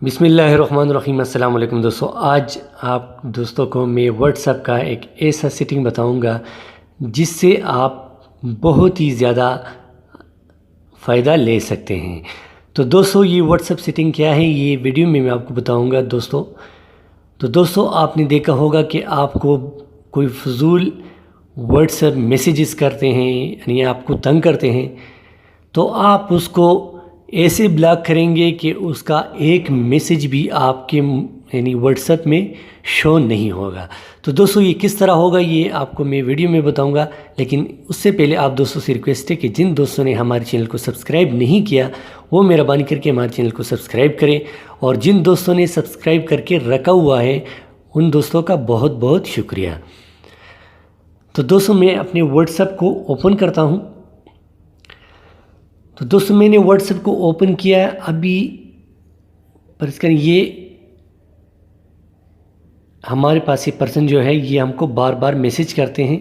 बिस्मिल्लाहिर्रहमानिर्रहीम। अस्सलाम वालेकुम दोस्तों। आज आप दोस्तों को मैं व्हाट्सएप का एक ऐसा सेटिंग बताऊंगा जिससे आप बहुत ही ज़्यादा फ़ायदा ले सकते हैं। तो दोस्तों ये व्हाट्सएप सेटिंग क्या है ये वीडियो में मैं आपको बताऊंगा दोस्तों। तो दोस्तों आपने देखा होगा कि आपको कोई फजूल व्हाट्सएप मैसेजेस करते हैं यानी आपको तंग करते हैं, तो आप उसको ऐसे ब्लॉक करेंगे कि उसका एक मैसेज भी आपके यानी व्हाट्सएप में शो नहीं होगा। तो दोस्तों ये किस तरह होगा ये आपको मैं वीडियो में बताऊंगा, लेकिन उससे पहले आप दोस्तों से रिक्वेस्ट है कि जिन दोस्तों ने हमारे चैनल को सब्सक्राइब नहीं किया वो मेहरबानी करके हमारे चैनल को सब्सक्राइब करें, और जिन दोस्तों ने सब्सक्राइब करके रखा हुआ है उन दोस्तों का बहुत बहुत शुक्रिया। तो दोस्तों मैं अपने व्हाट्सएप को ओपन करता हूँ। तो दोस्तों मैंने व्हाट्सएप को ओपन किया है अभी, पर इसका ये हमारे पास ये पर्सन जो है ये हमको बार बार मैसेज करते हैं,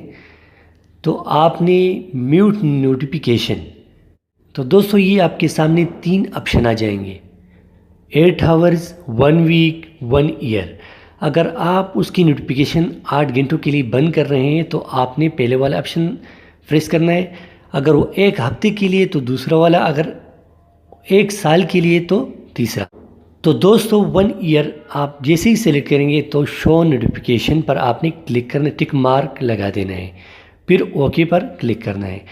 तो आपने म्यूट नोटिफिकेशन। तो दोस्तों ये आपके सामने 3 ऑप्शन आ जाएंगे, 8 आवर्स, 1 वीक, 1 ईयर। अगर आप उसकी नोटिफिकेशन 8 घंटों के लिए बंद कर रहे हैं तो आपने पहले वाला ऑप्शन प्रेस करना है। अगर वो 1 हफ्ते के लिए तो दूसरा वाला, अगर 1 साल के लिए तो तीसरा। तो दोस्तों 1 ईयर आप जैसे ही सेलेक्ट करेंगे तो शो नोटिफिकेशन पर आपने क्लिक करना, टिक मार्क लगा देना है, फिर ओके पर क्लिक करना है।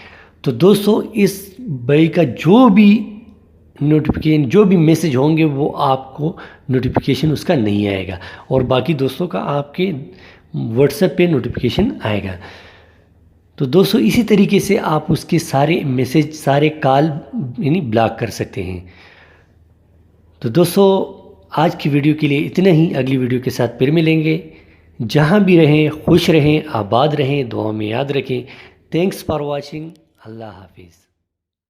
तो दोस्तों इस भाई का जो भी नोटिफिकेशन जो भी मैसेज होंगे वो आपको नोटिफिकेशन उसका नहीं आएगा, और बाकी दोस्तों का आपके व्हाट्सएप पे नोटिफिकेशन आएगा। तो दोस्तों इसी तरीके से आप उसके सारे मैसेज सारे कॉल यानी ब्लॉक कर सकते हैं। तो दोस्तों आज की वीडियो के लिए इतना ही, अगली वीडियो के साथ फिर मिलेंगे। जहाँ भी रहें खुश रहें, आबाद रहें, दुआ में याद रखें। Thanks for watching. अल्लाह हाफिज़।